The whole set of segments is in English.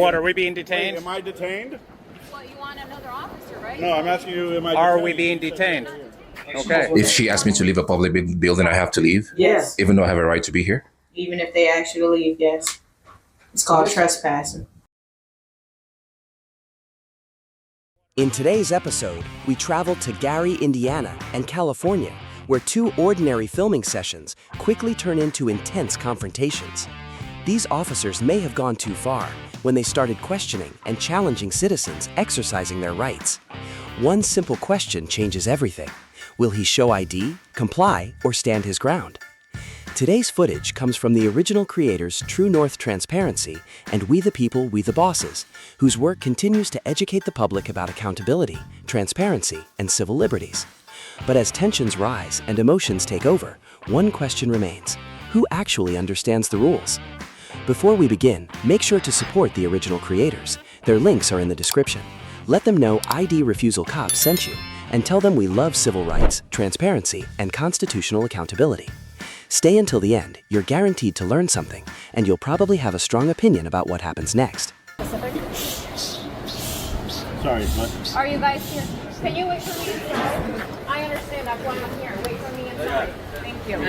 What, are we being detained? Wait, am I detained? Well, you want another officer, right? No, I'm asking you, am I detained? Are we being detained? Okay. If she asks me to leave a public building, I have to leave? Yes. Even though I have a right to be here? Even if they ask you to leave, yes. It's called trespassing. In today's episode, we travel to Gary, Indiana, and California, where two ordinary filming sessions quickly turn into intense confrontations. These officers may have gone too far when they started questioning and challenging citizens exercising their rights. One simple question changes everything. Will he show ID, comply, or stand his ground? Today's footage comes from the original creators True North Transparency and We the People, We the Bosses, whose work continues to educate the public about accountability, transparency, and civil liberties. But as tensions rise and emotions take over, one question remains: who actually understands the rules? Before we begin, make sure to support the original creators. Their links are in the description. Let them know ID Refusal Cops sent you, and tell them we love civil rights, transparency, and constitutional accountability. Stay until the end. You're guaranteed to learn something, and you'll probably have a strong opinion about what happens next. Sorry, what? Are you guys here? Can you wait for me inside? I understand that's why I'm here. Wait for me inside. Thank you. Do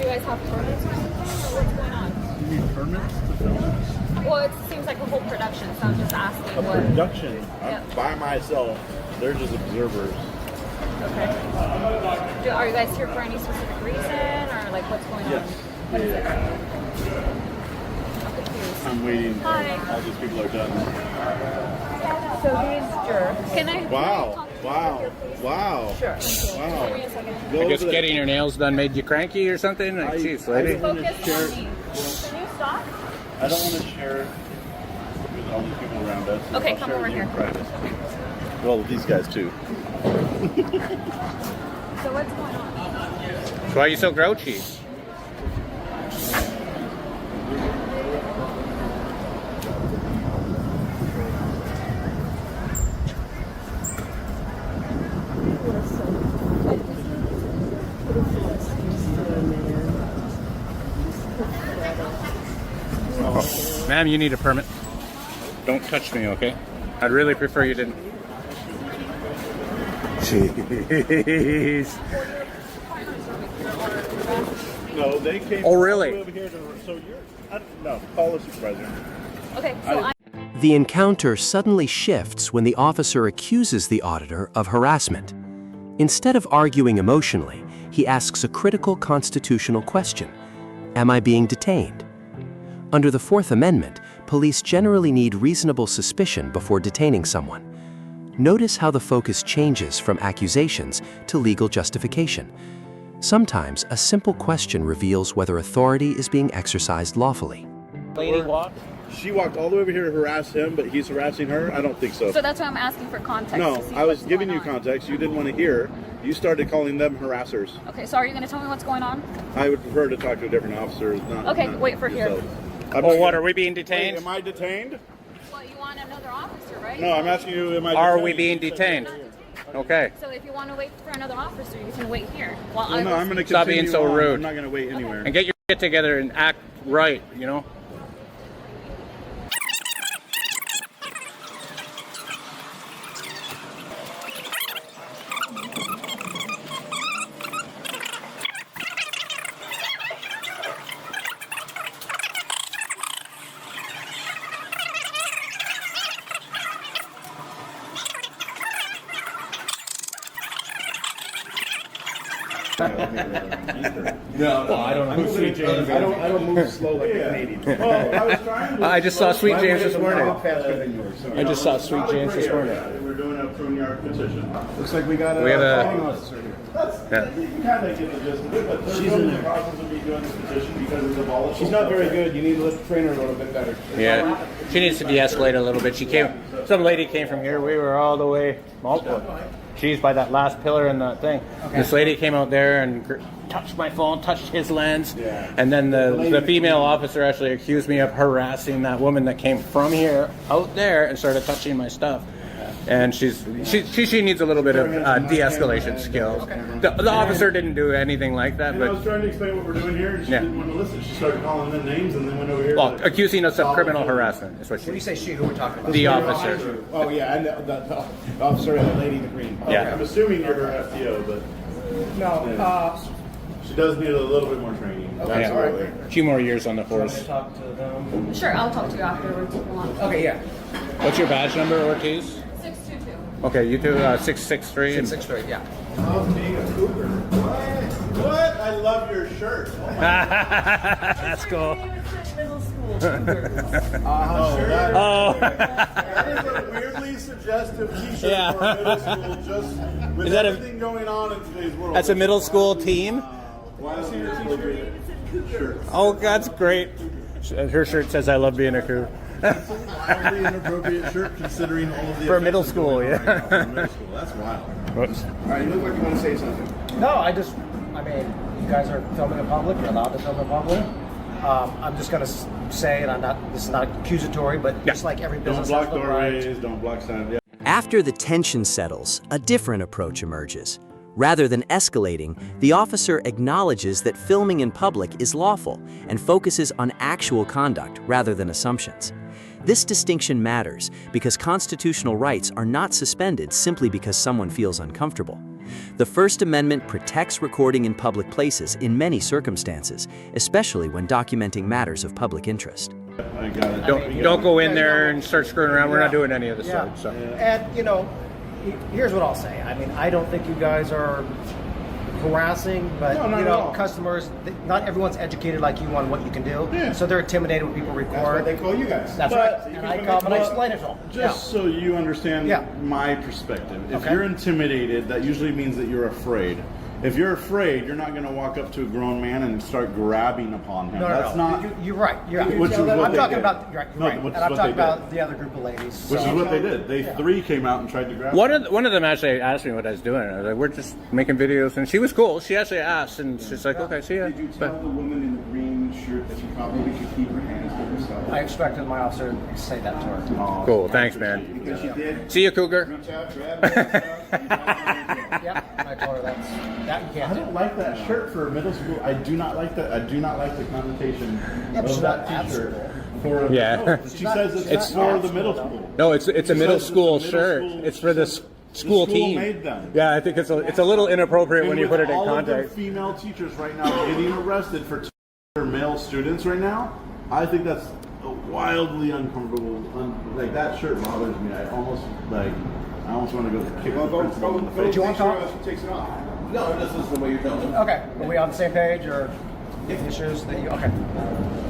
you guys have permits or something? Or what's going on? You need permits to film? Well, it seems like a whole production, so I'm just asking A what. production? Yeah. I'm by myself. They're just observers. Okay. Are you guys here for any specific reason, or like what's going on? Yes. What is it? I'm confused. I'm waiting. Hi. All these people are done. So these jerks. Can I? Wow. Wow. Wow. Sure. Thank you. Wow. Give me a second. Go I guess over there. getting your nails done made you cranky or something? Like, jeez, lady. Focus share- on me. Can you stop? I don't want to share with all these people around us. Okay, I'll come share over with you here. in private. Well, these guys too. So what's going on? Why are you so grouchy? Ma'am, you need a permit. Don't touch me, okay? I'd really prefer you didn't. Jeez. No, they came. Oh, really? all the way over here so no, call the supervisor. Okay, so I. The encounter suddenly shifts when the officer accuses the auditor of harassment. Instead of arguing emotionally, he asks a critical constitutional question: am I being detained? Under the Fourth Amendment, police generally need reasonable suspicion before detaining someone. Notice how the focus changes from accusations to legal justification. Sometimes a simple question reveals whether authority is being exercised lawfully. Lady walk? She walked all the way over here to harass him, but he's harassing her? I don't think so. So that's why I'm asking for context. No, to see I was what's giving going you on. context. You didn't want to hear. You started calling them harassers. Okay, so are you going to tell me what's going on? I would prefer to talk to a different officer. Okay, not wait for here. yourself. I'm Oh, not what, gonna- are we being Wait, detained? am I detained? Well, you want another officer, right? No, I'm asking you, am I Are detained? we being detained? Okay. So if you want to wait for another officer, you can wait here. While Well, no, I'm going to Stop continue being so on. rude. I'm not going to wait anywhere. And get your shit together and act right, you know? No, I don't know. Sweet James. I don't move slow like a Canadian. Oh, I was trying to. I just saw Sweet James this morning. Faster than yours. I just saw Sweet James this morning. We're doing a prune yard petition. Looks like we got a. We have a- zoning officer here. Yeah. You kind of get the gist of it, but she's in the process of me doing this petition because of the volatile. She's not very good. You need to train her a little bit better. Yeah. She needs to de-escalate a little bit. Some lady came from here. We were all the way, she's by that last pillar in that thing. Okay. This lady came out there and touched my phone, touched his lens, and then the female officer actually accused me of harassing that woman that came from here out there and started touching my stuff. and she needs a little bit of de-escalation skills. The officer didn't do anything like that, And I was but trying to explain what we're doing here, and she Yeah. didn't want to listen. She started calling them names, and then went over here. well, to- accusing us of criminal harassment is what When you she. say she, who we're talking about? The officer. Oh, yeah, and the officer and the lady in the green. Yeah. I'm assuming you're her FTO, but No, she does need a little bit more training. Okay, Yeah. all right. A few more years on the force. talk to them. Sure, I'll talk to you afterwards if you want. Okay, yeah. What's your badge number, Ortiz? 622. Okay, you two, 663. and- 663, yeah. Love being a cougar. What? I love your shirt. That's cool. Oh, Oh. that is a weirdly suggestive T-shirt Yeah. for a middle school. Just with Is that a- everything going on in today's world. That's a middle school team. Why is your T-shirt? Shirt. Oh, that's great. Her shirt says, "I love being a cougar." Wildly inappropriate shirt considering all of the For a middle offenses school, going on yeah. right now for middle school. That's wild. Whoops. All right, you look like you want to say something. No, I mean, you guys are filming in public. You're allowed to film in public. I'm just going to say, and this is not accusatory, but just like every Don't business block has the right. doorways. Don't block signs. Yeah. After the tension settles, a different approach emerges. Rather than escalating, the officer acknowledges that filming in public is lawful and focuses on actual conduct rather than assumptions. This distinction matters because constitutional rights are not suspended simply because someone feels uncomfortable. The First Amendment protects recording in public places in many circumstances, especially when documenting matters of public interest. I got it. Don't go in there and start screwing around. We're not doing any of this Yeah. stuff. So. And, here's what I'll say. I mean, I don't think you guys are harassing, but, No, not at all. customers, not everyone's educated like you on what you can do. Yeah. So they're intimidated when people record. That's what they call you guys. That's But- right. And I come and I explain it to them. Just so you understand Yeah. my perspective, if Okay. you're intimidated, that usually means that you're afraid. If you're afraid, you're not going to walk up to a grown man and start grabbing upon him. No, That's not. You're right. You're right. Which is what I'm they talking did. about. You're right. No, You're right. which And is I'm what talking they did. about the other group of ladies. Which so- is what they did. They three came out and tried to grab. One of them actually asked me what I was doing. I was like, "We're just making videos," and she was cool. She actually asked, and she's like, "Okay, see ya." Did you tell the woman in the green shirt that she probably should keep her hands to herself? I expected my officer to say that to her. Oh, Cool, thanks, man. because she did. See you, Cougar. Reach out, grab her stuff, Yep. And I told her that you I can't do. don't like that shirt for middle school. I do not like that. I do not like the connotation Yeah, but of she's that not at T-shirt. school. For a, Yeah. no, she says it's It's for not the at middle school, school. No, it's a She middle says school it's a middle shirt. school- It's for the the school school team. made them. Yeah, I think it's a little inappropriate when And you put with it in all of context. the female teachers right now getting arrested for their male students right now, I think that's a wildly uncomfortable. Like that shirt bothers me. I almost want to go kick the principal in the face. Do you want to talk? Takes it off. No, this is the way you're telling me. Okay. Are we on the same page or issues that you? Okay.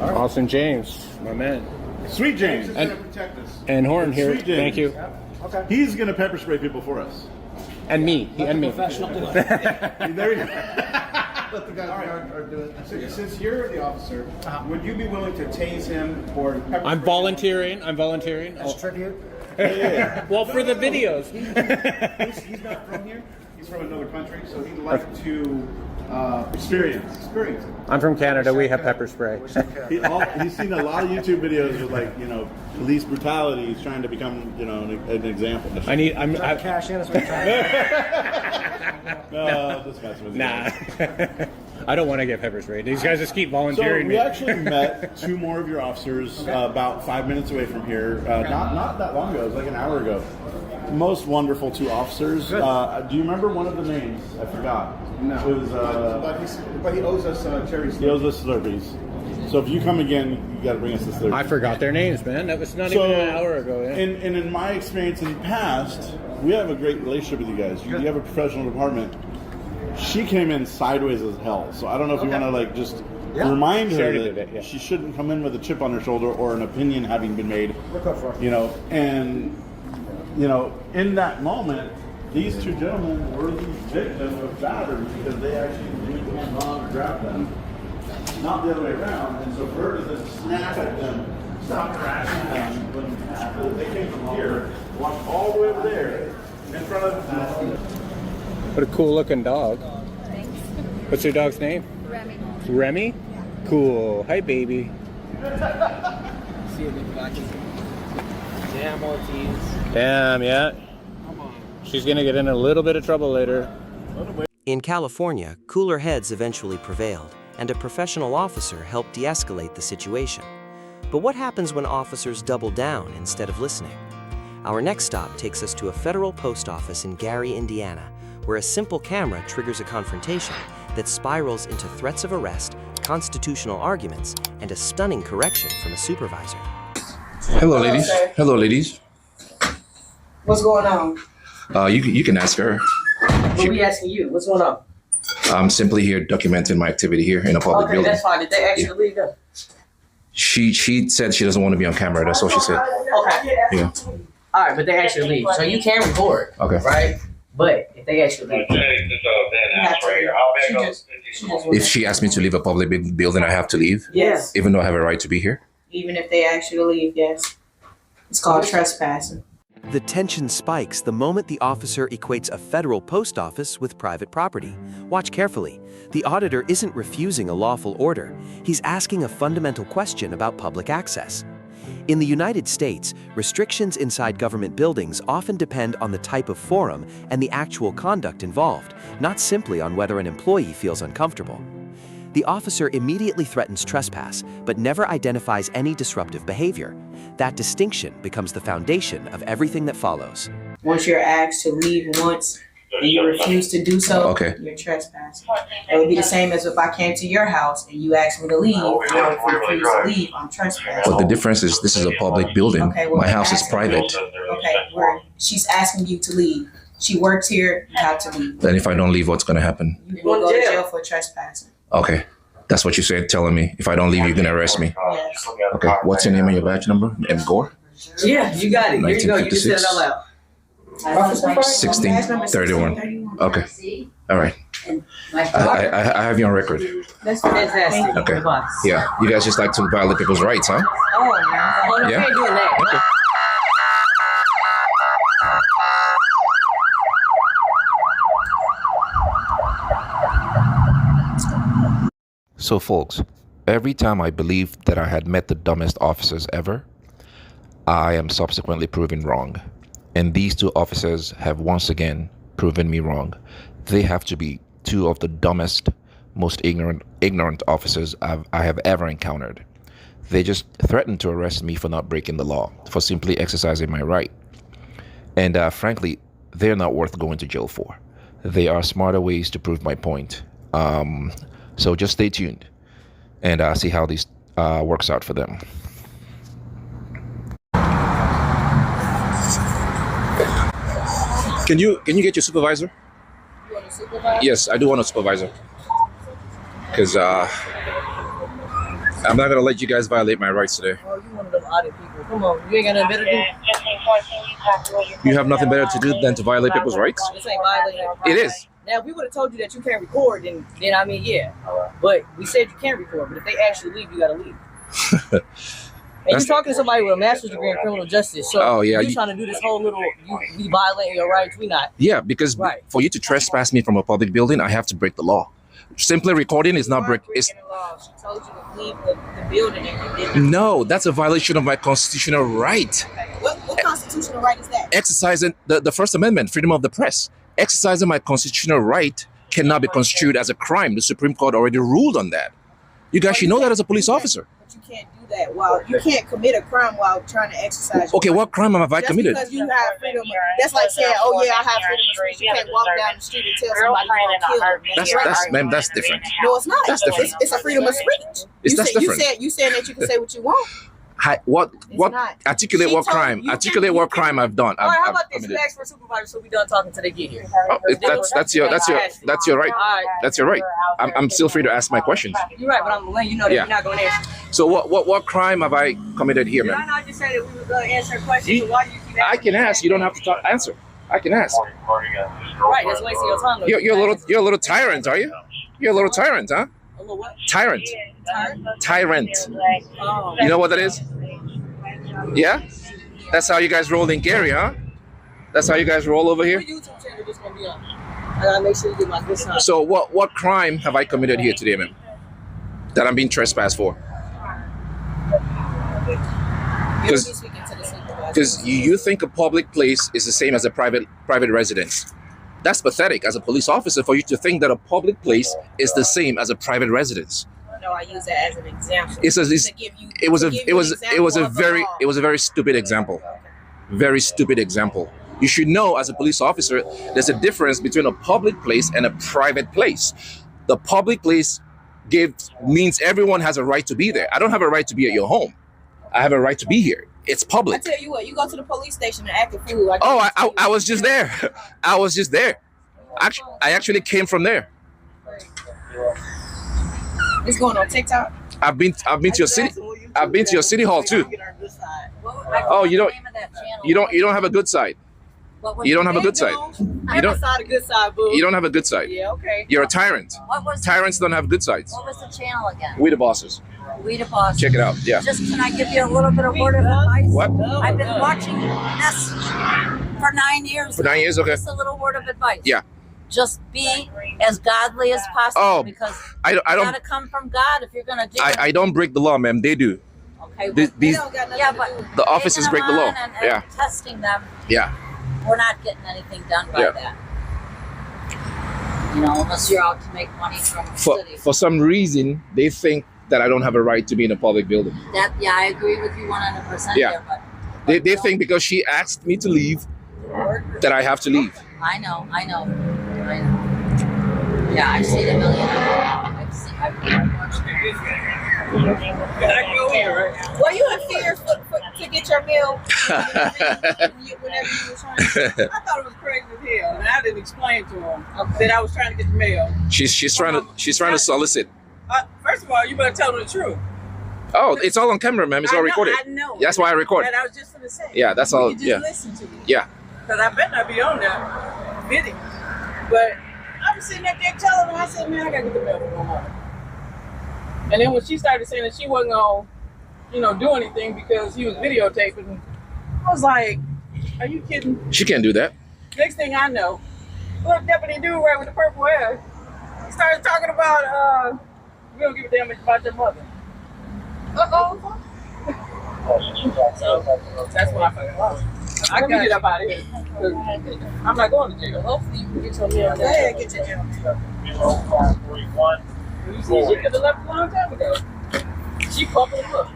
Austin James, my man, Sweet James. And- Gonna protect us. and Horn here. Sweet James. Thank you, Okay. He's gonna pepper spray people for us. and me, and me. Professional do it. There you go. Let the guys are doing it. Since you're the officer, would you be willing to tase him or pepper I'm spray volunteering. I'm volunteering. As tribute. Well, for the videos. He's not from here. He's from another country, so he'd like to experience it. I'm from Canada. We have pepper spray. He's seen a lot of YouTube videos with police brutality. He's trying to become an example. I'm Cash in is what you're trying to do. No, just messing with you. nah. I don't want to get pepper sprayed. These guys just keep So volunteering we me. actually met two more of your officers about 5 minutes away from here. Not that long ago. It was like an hour ago. Most wonderful two officers. Do you remember one of the names? I forgot. No, It was. but he owes us cherry He owes us Slurpees. So if you come again, you got to bring us the Slurpees. I forgot their names, man. That was not even an hour ago. Yeah. And in my experience in the past, we have a great relationship with you guys. You have a professional department. She came in sideways as hell. So I don't know if you want to just remind She her already that did it, yeah. she shouldn't come in with a chip on her shoulder or an opinion having been made. In that moment, these two gentlemen were the victim of battery because they actually leaned on and grabbed them, not the other way around. And so for her to then snap at them, stop harassing them, when they came from here, walked all the way over there in front of them. What a cool looking dog. Thanks. What's your dog's name? Remy. Remy? Cool. Hi, baby. See you back. Damn, Ortiz. Damn, yeah. She's gonna get in a little bit of trouble later. In California, cooler heads eventually prevailed, and a professional officer helped de-escalate the situation. But what happens when officers double down instead of listening? Our next stop takes us to a federal post office in Gary, Indiana, where a simple camera triggers a confrontation that spirals into threats of arrest, constitutional arguments, and a stunning correction from a supervisor. Hello, ladies. sir. Hello, ladies. What's going on? You can ask her. What we asking you? What's going on? I'm simply here documenting my activity here in a public Okay, building. that's fine. Did they actually leave them? She said she doesn't want to be on camera. That's all she said. Okay. Yeah. All right, but they actually leave. So you can record. Okay. Right? But if they actually leave, If she asked me to leave a public building, I have to leave, yes. even though I have a right to be here. Even if they actually leave, yes. It's called trespassing. The tension spikes the moment the officer equates a federal post office with private property. Watch carefully. The auditor isn't refusing a lawful order. He's asking a fundamental question about public access. In the United States, restrictions inside government buildings often depend on the type of forum and the actual conduct involved, not simply on whether an employee feels uncomfortable. The officer immediately threatens trespass, but never identifies any disruptive behavior. That distinction becomes the foundation of everything that follows. Once you're asked to leave once and you refuse to do so, Okay. you're trespassing. It would be the same as if I came to your house and you asked me to leave, and I refuse to leave, I'm trespassing. But the difference is this is a public building. Okay, well, My house is asking- private. Okay, she's asking you to leave. She works here, you have to leave. Then if I don't leave, what's going to happen? You will go to jail for trespassing. Okay. That's what you said, telling me. If I don't leave, you're going to arrest me. Yes. Okay. What's your name and your badge number? M. Gore? Yeah, you got it. Here you go. You can say it 1956. out loud. 1631. Okay. All right. I have you on record. That's fantastic. Okay. Yeah. You guys just like to violate people's rights, huh? Oh, no, Yeah. we ain't doing that. Okay. So, folks, every time I believed that I had met the dumbest officers ever, I am subsequently proven wrong. And these two officers have once again proven me wrong. They have to be two of the dumbest, most ignorant officers I have ever encountered. They just threatened to arrest me for not breaking the law, for simply exercising my right. And frankly, they're not worth going to jail for. There are smarter ways to prove my point. So just stay tuned and see how this works out for them. Can you get your supervisor? You want a supervisor? Yes, I do want a supervisor. Because I'm not going to let you guys violate my rights today. Oh, you one of them audit people. Come on, you ain't got nothing better to do. You have nothing better to do than to violate people's rights? This ain't violating. It is. Now, if we would have told you that you can't record, then I mean, yeah. But we said you can't record. But if they actually leave, you gotta leave. And you're talking to somebody with a master's degree in criminal justice. So Oh, yeah, you you- trying to do this whole little, you be violating your rights. We not. Yeah, because Right. for you to trespass me from a public building, I have to break the law. Simply recording is not break. It's Breaking the law. She told you to leave the building and you didn't. no, that's a violation of my constitutional right. What constitutional right is that? Exercising the First Amendment, freedom of the press. Exercising my constitutional right cannot be construed as a crime. The Supreme Court already ruled on that. You guys should know that as a police officer. But you can't do that while you can't commit a crime while trying to exercise. Okay, what crime have I Just committed? because you have freedom, that's like saying, "Oh yeah, I have freedom of speech." You can't walk down the street and tell somebody you're gonna kill them. That's different. No, it's not. That's different. It's a freedom of speech. That's different. You saying that you can say what you want. What not. articulate She what told crime? you Articulate can- what crime I've done. All right, how I've about this? committed. You ask for a supervisor, so we done talking till they get here. Oh, that's your right. All right. That's your right. I'm still free to ask my questions. You're right, but I'm letting you know that Yeah. you're not going to answer. So what crime have I committed here, Did I man? not just say that we were going to answer questions? So why do you keep I asking? can ask. You don't have to answer. I can ask. Right, that's wasting your time. Though. You're a little tyrant, are you? You're a little tyrant, huh? A little what? Tyrant. Tyrant. Oh. You know what that is? Yeah? That's how you guys roll in Gary, huh? That's how you guys roll over Your here? YouTube channel just going to be on. I got to make sure you get my good side. So what crime have I committed here today, man? That I'm being trespassed for? You'll be speaking to the supervisor. Because you think a public place is the same as a private residence. That's pathetic as a police officer for you to think that a public place is the same as a private residence. No, I use that as an example. It was a very stupid example. Very stupid example. You should know as a police officer, there's a difference between a public place and a private place. The public place means everyone has a right to be there. I don't have a right to be at your home. I have a right to be here. It's public. I tell you what, you go to the police station and act a fool. I was just there. I was just there. I actually came from there. It's going on TikTok. I've been to your city. I've been to your city hall too. Oh, you don't have a good side. You don't have a good side. You don't a good side, boo. You don't have a good side. Yeah, okay. You're a tyrant. Tyrants don't have good sides. What was the channel again? We the bosses. We the Boss. Check it out. Yeah. Just can I give you a little bit of word of advice? What? I've been watching this for 9 years. For 9 years, okay. Just a little word of advice. Yeah. Just be as godly as possible because I don't. gotta come from God if you're gonna do it. I don't break the law, ma'am. They do. Okay. These but the officers break the law. and Yeah. testing them. Yeah. We're not getting anything done by that. You know, unless you're out to make money from the city. For some reason, they think that I don't have a right to be in a public building. I agree with you 100% Yeah. there, but They think because she asked me to leave that I have to leave. I know. Yeah, I've seen a million. I've watched Were you in fear to get your meal whenever you were trying to? I thought it was crazy as hell, and I didn't explain to him that I was trying to get the mail. She's trying to solicit. First of all, you better tell them the truth. Oh, it's all on camera, ma'am. It's all recorded. I know. That's why I record. And I was just gonna say. Yeah, that's all. You just Yeah. listen to me. Yeah. Because I better not be on that video. But I was sitting up there telling her, I said, man, I gotta get the mail from my mom. And then when she started saying that she wasn't gonna, do anything because he was videotaping, I was like, are you kidding? She can't do that. Next thing I know, little deputy dude right with the purple hair started talking about, we don't give a damn about your mother. Uh-oh. So that's why I fucking lost. I can get up out of here. I'm not going to jail. Hopefully you can get your mail. Go ahead, get your jail. You see, she could have left a long time ago. She pumping the book.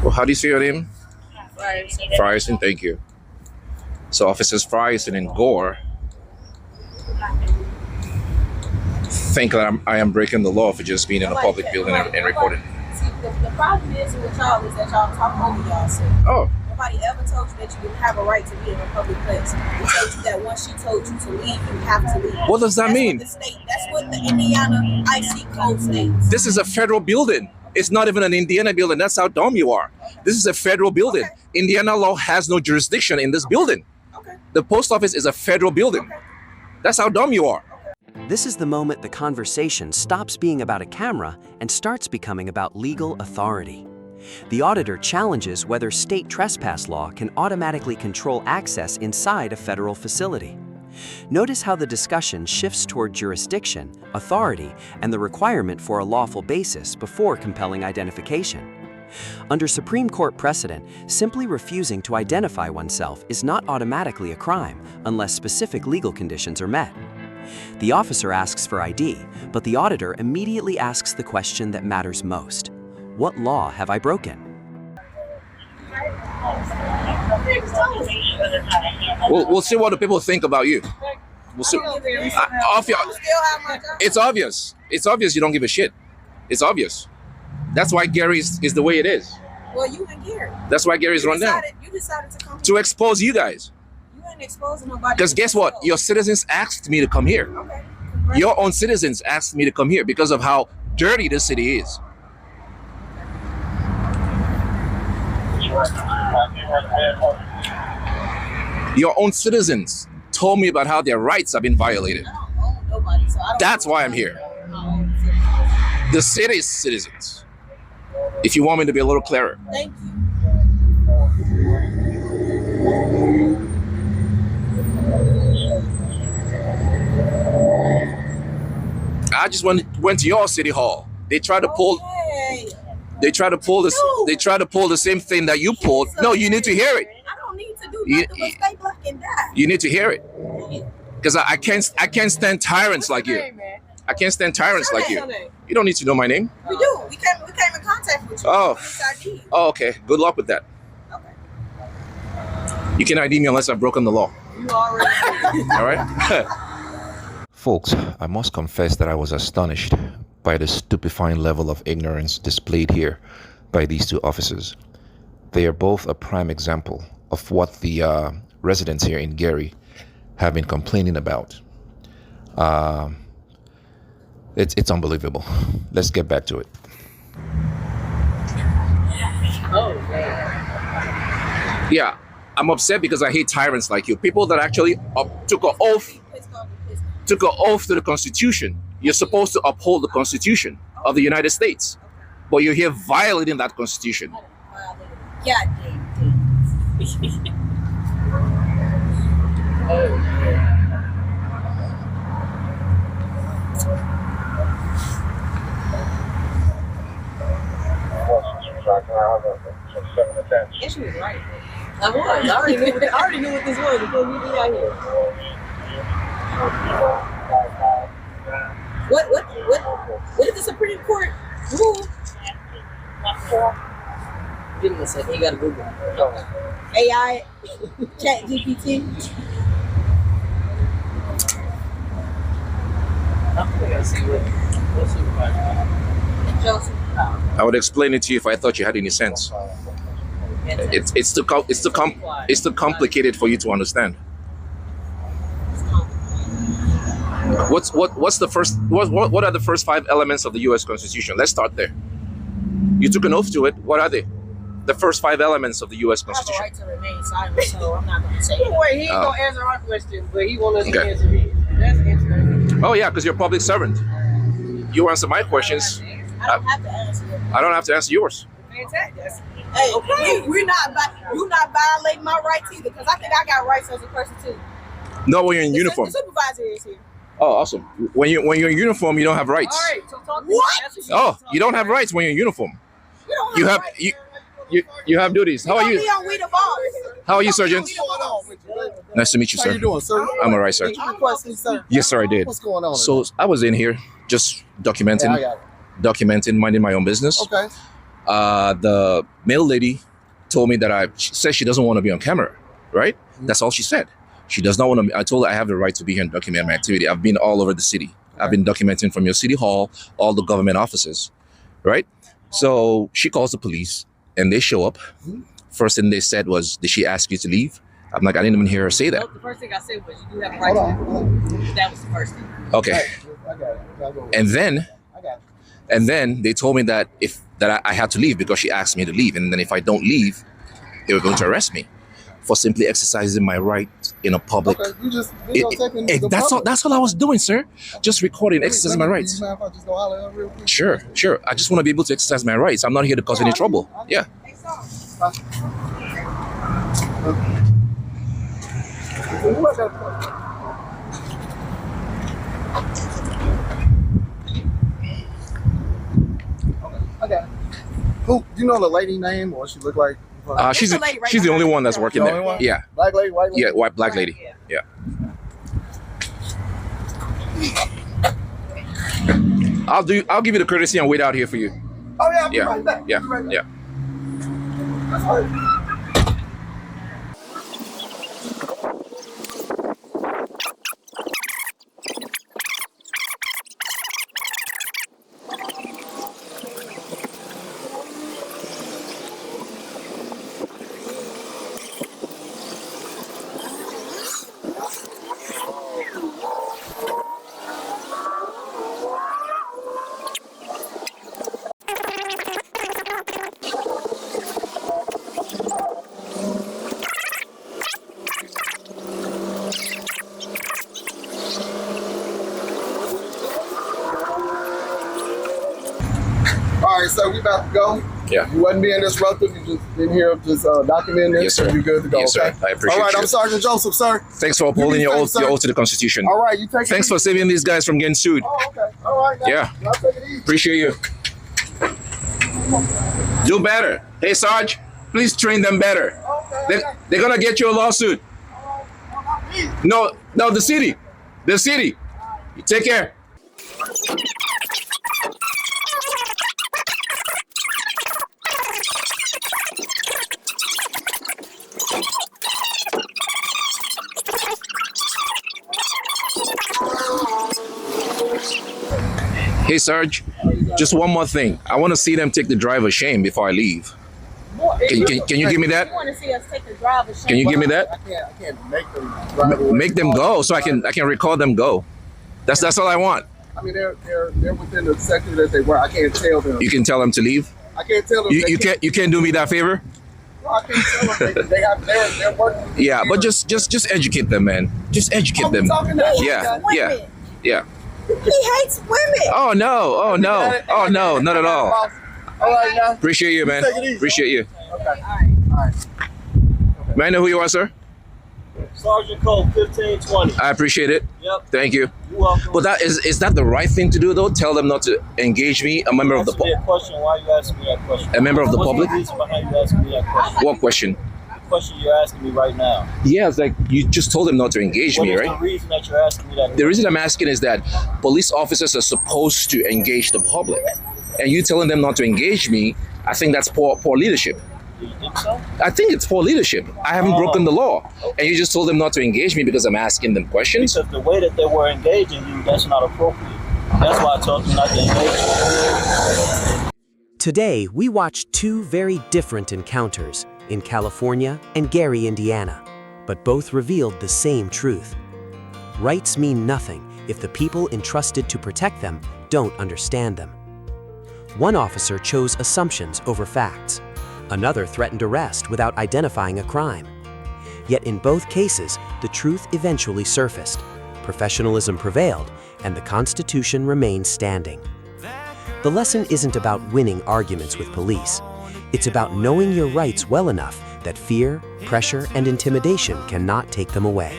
Well, how do you say your name? Frierson, thank you. So Officers Frierson and Gore think that I am breaking the law for just being in a public building and recording. See, the problem is with y'all is that y'all talk over y'all. So Oh. nobody ever told you that you didn't have a right to be in a public place. They told you that once she told you to leave, you have to leave. What does that mean? That's what the Indiana IC code states. This is a federal building. It's not even an Indiana building. That's how dumb you are. This is a federal building. Okay. Indiana law has no jurisdiction in this building. Okay. The post office is a federal building. Okay. That's how dumb you are. This is the moment the conversation stops being about a camera and starts becoming about legal authority. The auditor challenges whether state trespass law can automatically control access inside a federal facility. Notice how the discussion shifts toward jurisdiction, authority, and the requirement for a lawful basis before compelling identification. Under Supreme Court precedent, simply refusing to identify oneself is not automatically a crime unless specific legal conditions are met. The officer asks for ID, but the auditor immediately asks the question that matters most. What law have I broken? We'll see what the people think about you. We'll see. It's obvious. It's obvious you don't give a shit. It's obvious. That's why Gary is the way it is. Well, you and Gary. That's why Gary's run down. You decided to come To expose you guys. You ain't exposing nobody. Because guess what? Your citizens asked me to come here. Okay. Your own citizens asked me to come here because of how dirty this city is. Your own citizens told me about how their rights have been violated. I don't own nobody, so I don't. That's why I'm here. The city's citizens. If you want me to be a little clearer. Thank you. I just went to your city hall. They tried to pull. They try to pull this. They try to pull the same thing that you pulled. No, you need to hear it. I don't need to do nothing but stay black and die. You need to hear it, because I can't stand tyrants like you. I can't stand tyrants like you. You don't need to know my name. We do. We came in contact with you. Oh. Okay. Good luck with that. Okay. You can ID me unless I've broken the law. You already. All right. Folks, I must confess that I was astonished by the stupefying level of ignorance displayed here by these two officers. They are both a prime example of what the residents here in Gary have been complaining about. It's unbelievable. Let's get back to it. Yeah, I'm upset because I hate tyrants like you. People that actually took an oath to the Constitution. You're supposed to uphold the Constitution of the United States, but you're here violating that Constitution. Yes, she was right. I was. I already knew what this was before we got here. What did the Supreme Court rule? Give him a second. He got to Google. Okay. AI, Chat GPT. I gotta see what Supervisor. Joseph. I would explain it to you if I thought you had any sense. It's too complicated for you to understand. What are the first 5 elements of the U.S. Constitution? Let's start there. You took an oath to it. What are they? The first 5 elements of the U.S. Constitution. I have a right to remain silent, so I'm not going to say it. Wait, he ain't going to answer our question, but he won't let us answer his. That's interesting. Oh yeah, because you're a public servant. You answer my questions. I don't have to answer yours. I don't have to answer yours. Fantastic. Hey, okay. You're not violating my rights either, because I think I got rights as a person too. No, when you're in uniform. The supervisor is here. Oh, awesome. When you're in uniform, you don't have rights. All right, so talk to what? Oh, you don't have rights when you're in uniform. You have you have duties. How are you? How are you, Sergeant? Nice to meet you, sir. How you doing, sir? I'm all right, sir. Yes, sir, I did. What's going on? So I was in here just documenting, minding my own business. Okay. The mail lady told me that she says she doesn't want to be on camera, right? Mm-hmm. That's all she said. She does not want to. I told her I have the right to be here and document my activity. I've been all over the city. Okay. I've been documenting from your city hall, all the government offices, right? So she calls the police and they show up. Mm-hmm. First thing they said was, "Did she ask you to leave?" I'm like, I didn't even hear her say that. No, the first thing I said was, "You do have a right to leave." That was the first thing. Okay. And then they told me that I had to leave because she asked me to leave, and then if I don't leave, they were going to arrest me for simply exercising my right in a public. Okay, that's all I was doing, sir. Just recording, exercising my rights. Sure. I just want to be able to exercise my rights. I'm not here to cause any trouble. Yeah. Okay. Who do you know the lady name, or she look like? She's the only one that's working there. One? Yeah. Black lady, white lady. Yeah, black lady. Yeah. I'll give you the courtesy and wait out here for you. Oh yeah. Yeah. Right back. Yeah. Right back. Yeah. That's right. All right, so we about to go. Yeah. You wasn't being disruptive. You just been here just documenting this. Yes, sir. You good to go, yes, okay? Sir. I appreciate All right, you. I'm Sergeant Joseph, sir. Thanks for upholding your oath to the Constitution. All right, you take it. Thanks for saving these guys from getting sued. Oh, okay. All right, now. Yeah. Y'all take it easy. Appreciate you. Do better. Hey, Sarge, please train them better. They're gonna get you a lawsuit. No, the city. The city. Take care. Hey, Sarge, just one more thing. I want to see them take the driver's shame before I leave. Can you give me that? You want to see us take the driver's shame? Can you give me that? I can't make them drive away. Make them go so I can record them go. That's all I want. I mean, they're within the sector that they were. I can't tell them. You can tell them to leave. I can't tell them. You can't do me that favor. No, I can't tell them. They're working. Yeah, but just educate them, man. Just educate them. Yeah. He hates women. Oh no, not at all. All right, now. Appreciate you, man. Take it easy. Appreciate you. Okay. All right. May I know who you are, sir? Sergeant Cole, 1520. I appreciate it. Yep. Thank you. You're welcome. But is that the right thing to do, though? Tell them not to engage me, a member of the public. public. Question. Why are you asking me that question? A member of the What's public? the reason behind you asking me that question? What question? The question you're asking me right now. Yeah, it's like you just told them not to engage me, right? What is the reason that you're asking me that? The reason I'm asking is that police officers are supposed to engage the public, and you telling them not to engage me, I think that's poor leadership. Do you think so? I think it's poor leadership. I haven't broken the law, and you just told them not to engage me because I'm asking them questions. Because the way that they were engaging you, that's not appropriate. That's why I told you not to engage. Today, we watched two very different encounters in California and Gary, Indiana, but both revealed the same truth. Rights mean nothing if the people entrusted to protect them don't understand them. One officer chose assumptions over facts. Another threatened arrest without identifying a crime. Yet in both cases, the truth eventually surfaced. Professionalism prevailed, and the Constitution remained standing. The lesson isn't about winning arguments with police. It's about knowing your rights well enough that fear, pressure, and intimidation cannot take them away.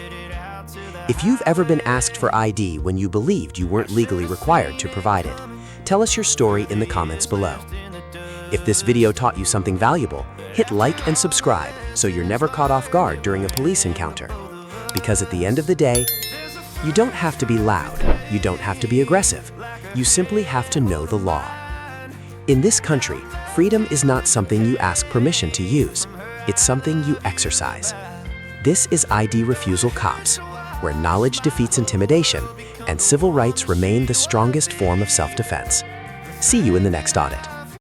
If you've ever been asked for ID when you believed you weren't legally required to provide it, tell us your story in the comments below. If this video taught you something valuable, hit like and subscribe so you're never caught off guard during a police encounter. Because at the end of the day, you don't have to be loud, you don't have to be aggressive, you simply have to know the law. In this country, freedom is not something you ask permission to use, it's something you exercise. This is ID Refusal Cops, where knowledge defeats intimidation and civil rights remain the strongest form of self-defense. See you in the next audit.